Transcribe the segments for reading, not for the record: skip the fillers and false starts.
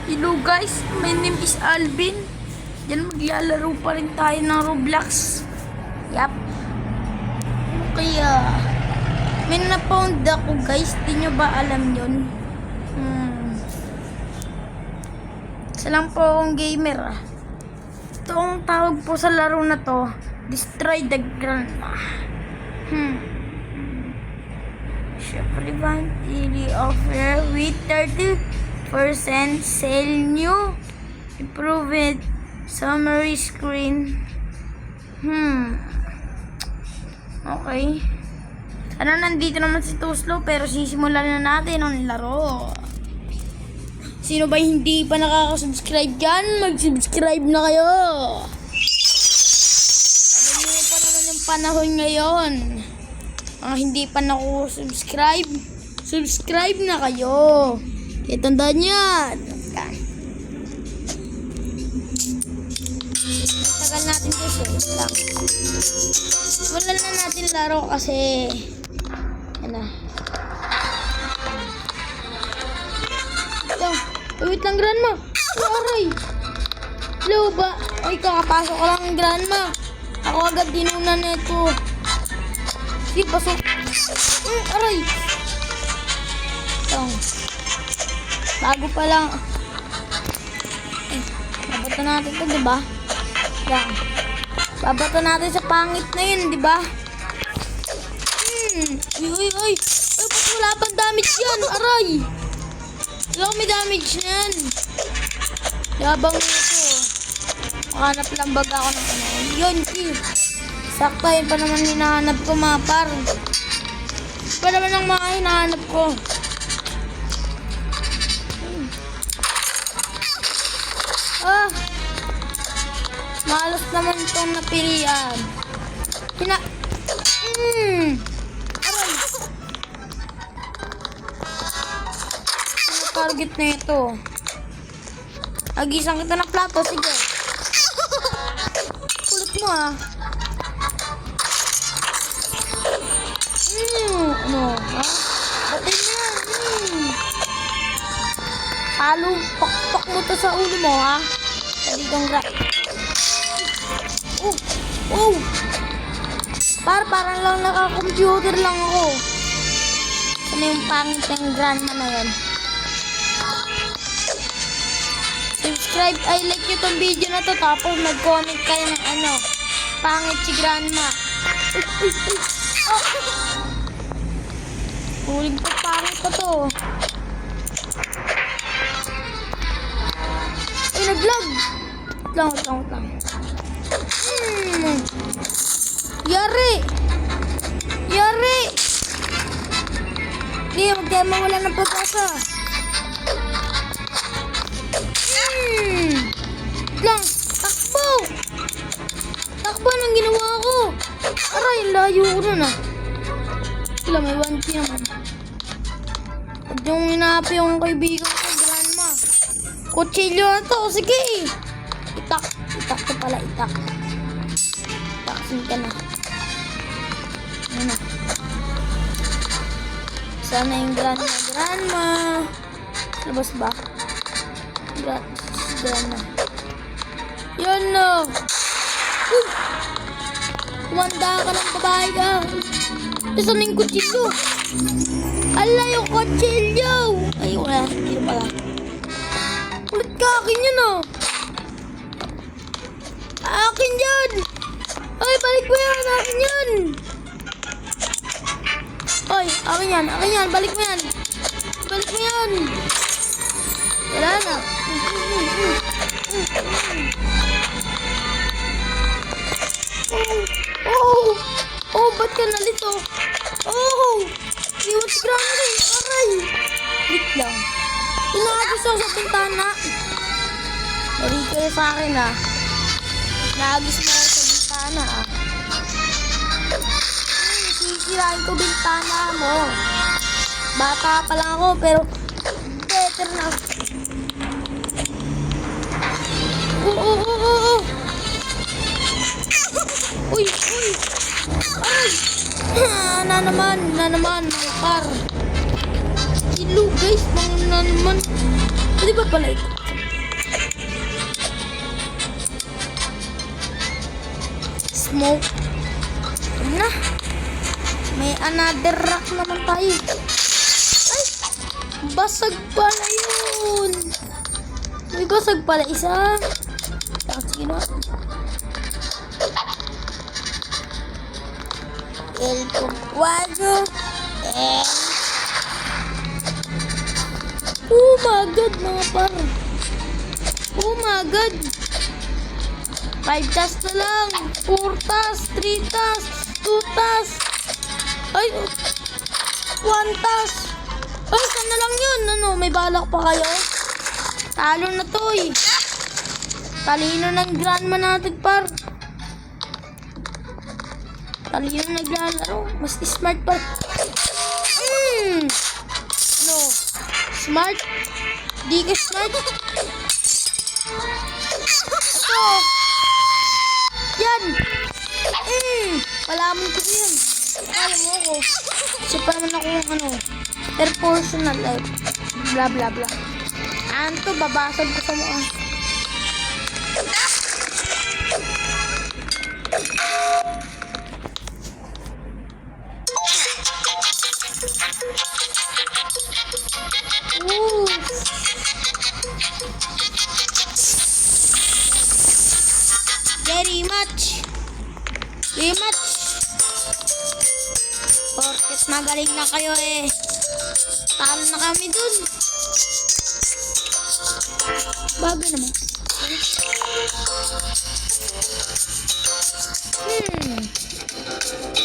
Hello guys, my name is Alvin. Yan, maglalaro pa rin tayo ng Roblox. Yap. Kaya, may na-found ako guys. Di nyo ba alam yun? Isa lang po akong gamer ah. Ito ang tawag po sa laro na to. Destroy the Grandma. Syempre ba, really offer with 30% sale new. Improved summary screen. Okay. Sana nandito naman si Tuslo, pero sisimulan na natin ang laro. Sino ba hindi pa nakaka-subscribe dyan? Mag-subscribe na kayo. Alam niyo pa naman yung panahon ngayon. Mga hindi pa naku-subscribe, subscribe na kayo. Kaya tandaan yan. Tagal natin ito, so lang. Wala na natin laro kasi yan na. Wait lang, Grandma. Aray. Hello ba? Ay, kakapasok ko lang, Grandma. Ako agad dinunan nito. Sige, pasok. Aray. Ito. Bago pa lang. Babato natin ito, diba? Yan. Babato natin sa pangit na yun, diba? Uy. Ay, ba't wala pang damage yan? Aray. Wala may damage na yan. Labang nito. Makahanap lang baga ako ng ano. Yun, sakto yun pa naman hinahanap ko, mga par. Pa naman ang mga hinahanap ko. Malos naman itong napilian. Aray. Ano target na ito? Agisang kita ng plato. Sige. Kulit mo ah. Ano? Ha? Batin mo yan. Halo, pakpak mo to sa ulo mo ha. Dito parang lang naka-computer lang ako. Ano yung pangit ng Grandma na yan? Subscribe, I like nyo tong video na to. Tapos mag-comment kayo ng ano, pangit si Grandma. Huling ko, pangit pa to. Ay, nag-vlog. Wait lang. Yari! Hindi, huwag tayo mawala ng pag-asa. Lang, takbo nang ginawa ko. Aray, layo ko na na. Wala, may 1K naman. Huwag yung hinahapi yung kaibigan ko, Grandma. Kutsilyo na to, sige. Itak to pala, itak. Itaksin ka na. Ano? Sana yung Grandma. Labas ba? Grandma. Yan no. Kumanda ka ng babae ka. Saan yung kutsilyo? Ala, yung kutsilyo. Ay, wala. Hindi pala. Ulit ka, akin yun oh. Akin yan. Ay, balik mo yan. Akin yan. Ay, akin yan. Balik mo yan. Wala na. Ba't ka nalito? Iwan si Grandma rin. Aray. Wait lang. Inaagos ako sa bintana. Bari kayo sa akin ah. Inaagos mo ako sa bintana ah. Sisirain ko bintana mo. Bata pa lang ako pero better na. Uy. Ay. Na naman, par. Hello guys, na naman. Pwede ba pala ito? smoke. Ayun na. May another rock naman tayo. Ay! Basag pala yun. May basag pala isa. Sige na. El Cuadro. Oh my God, mga par. Oh my God. 5 tas na lang. 4 tas, 3 tas, 2 tas. Ay, 1 tas. Ay, saan na lang yun? Ano, may balak pa kayo? Talo na to eh. Talino ng grandma natin, par. Talino naglalaro. Mas smart pa. No. Smart? Di ka smart? Ito. Yan. Palaman ko yan. Alam mo ako. Kasi pa naman ako yung ano. Personal life. Blah blah blah. Ano to? Babasag ko sa mukha. Ooh. Very much. Very much. Porket magaling na kayo eh. Talo na kami dun. Bagay naman.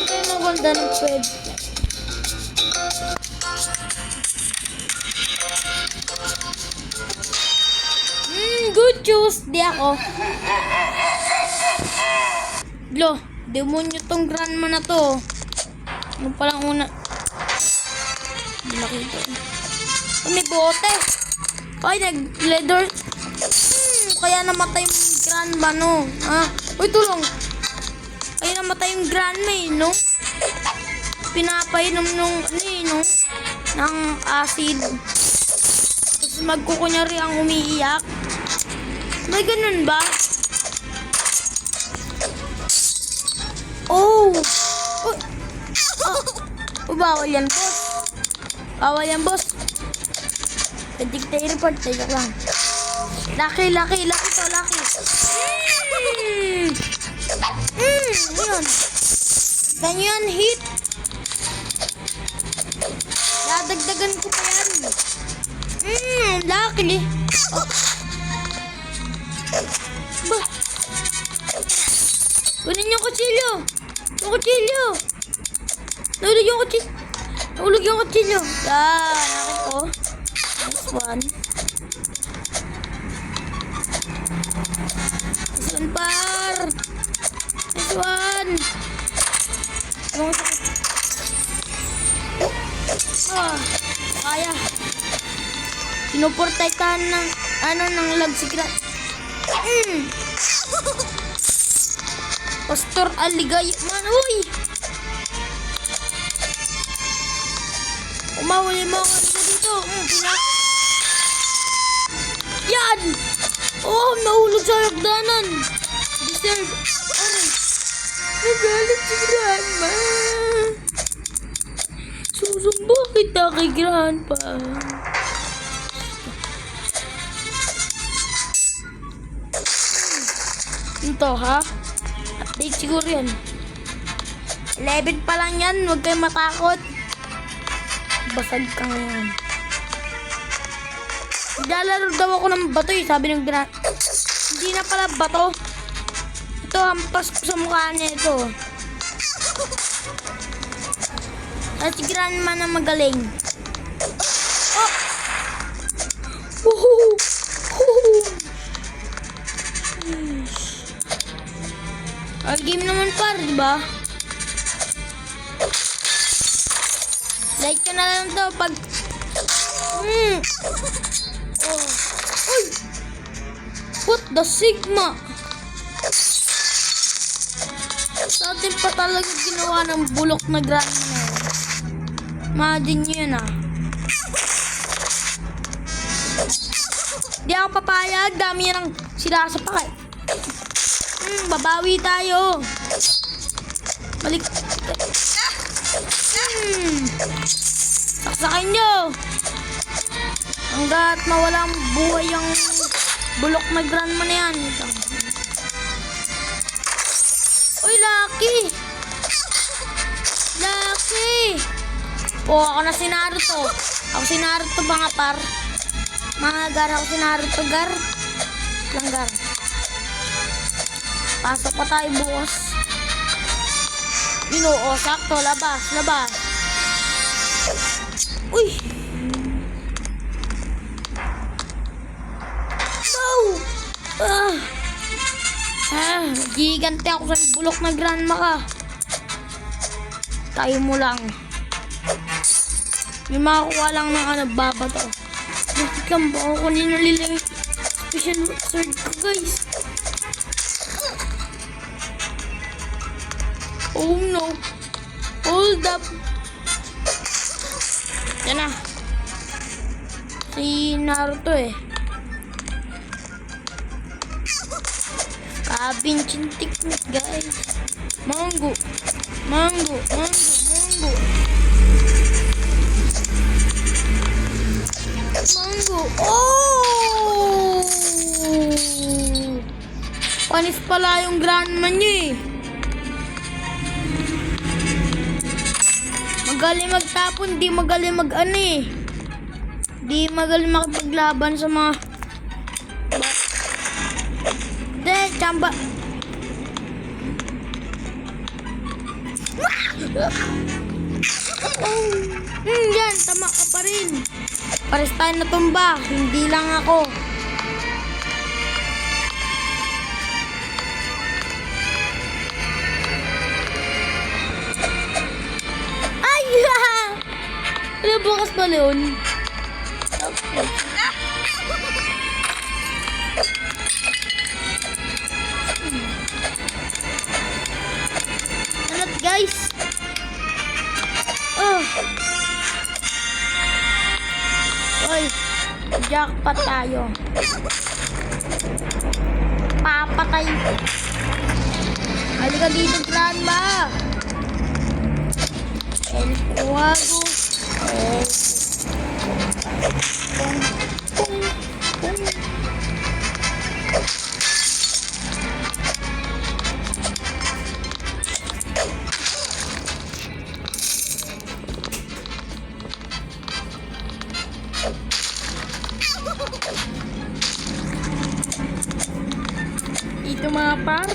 Kaya maganda ng pwede. Good juice. Di ako. Lo, demonyo tong grandma na to. Ano palang una? Hindi nakita. May bote. Ay, nag-leather. Kaya namatay yung grandma, no? Ah, uy, tulong. Kaya namatay yung grandma, eh, no? Pinapainom nung, no? Ng acid. Tapos magkukunyari ang umiiyak. May ganun ba? Oh! Oh! Oh, bawal yan, boss. Bawal yan, boss. Pwede tayo report. Tayo lang. Laki to, laki. Ayun. Ganyan, hit. Dadagdagan ko pa yan. Laki. Oh. Ba? Kunin yung kutsilyo. Yung kutsilyo. Nahulog yung kutsilyo. Nahulog yung kutsilyo. Yan. Akin to. This one. This one, par. This one. Kaya. Pinuportaytahan ng ng lag secret. Pastor Aligay. Man, uy! Umawali mo ang ano dito. Yan! Oh, nahulog sa hagdanan. Deserve. Aray. Nagalit si grandma. Susumbo kita kay grandpa. Ito, ha? Update siguro yan. 11 pa lang yan. Huwag kayong matakot. Basag ka ngayon. Naglalaro daw ako ng bato eh. Sabi ng grandma. Hindi na pala bato. Ito, hampas ko sa mukha niya ito. At si grandma na magaling. Oh! Woohoo! Woohoo! All game naman par, di ba? Like ko na lang to pag... Oh. Uy! What the Sigma? Sa atin pa talaga ginawa ng bulok na grandma na yun. Imagine nyo yun, ah. Di ako papayag. Dami yan ang sila sa pakay. Babawi tayo. Balik. Saksakin nyo. Hanggat mawalang buhay ang bulok na grandma na yan. Uy, Lucky! Lucky! Oh, ako na si Naruto. Ako si Naruto mga par. Mga gar, ako si Naruto gar. Langgar. Pasok pa tayo bukas. Oh, sakto. Labas, labas. Uy! No! Gigante ako sa bulok na grandma ka. Tayo mo lang. May makakuha lang ng baba to. Bakit lang ba ako kanina lilang special sword ko, guys? Oh no. Hold up. Yan na. Si Naruto eh. Kabinchin technique, guys. Mango. Mango. Mango. Mango. Mango. Oh! Panis pala yung grandma niya eh. Magaling magtapon, di magaling mag-ano eh. Di magaling makipaglaban sa mga... De, chamba. Yan, tama ka pa rin. Pares tayo natumba, hindi lang ako. Ay! Ano bukas pa leon? Alat guys. Oy, jackpot tayo. Papatay. Halika dito, grandma. El Cuago. Ito mga par.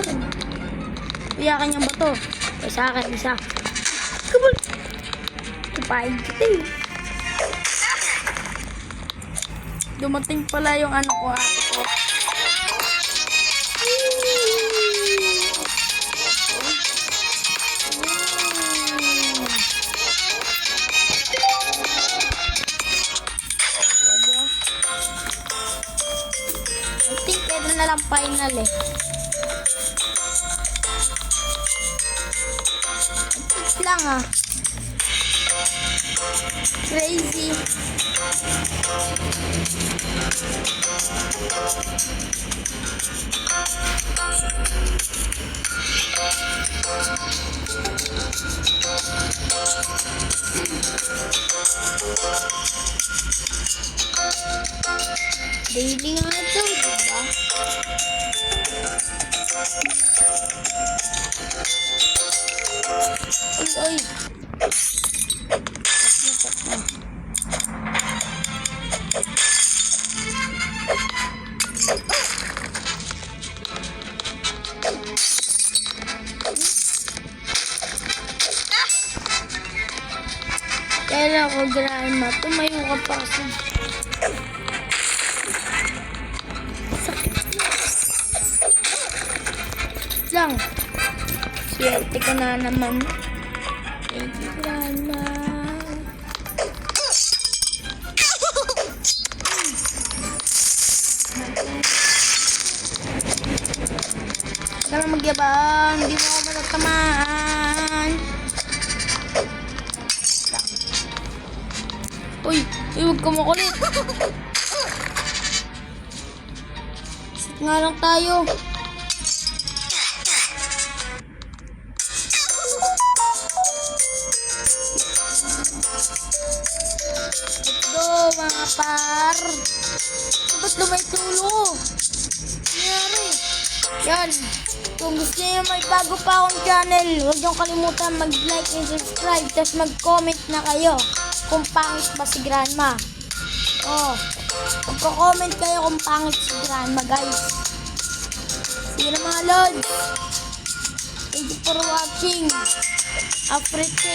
Iyakan yung bato. Ay sa akin, isa. Kabul. Tupain kita eh. Dumating pala yung ano ko, ate ko. I think ito na lang final eh. Ito lang ah. Crazy. Daily nga ito, diba? Uy, uy. Kaya ako, grandma, tumayo ka pa kasi. Lang. Swerte ka na naman. Thank you, grandma. Huwag ka na magyabang. Hindi mo ako matatamaan. Uy, huwag ka makulit. Sit nga lang tayo. mga par. Ba't lumay tulo? Nangyari. Yan. Kung gusto niyo may bago pa akong channel, huwag niyong kalimutan mag-like and subscribe. Tapos mag-comment na kayo kung pangit ba si Grandma. Oh, magko-comment kayo kung pangit si Grandma, guys. Sige na mga lods. Thank you for watching. Africa.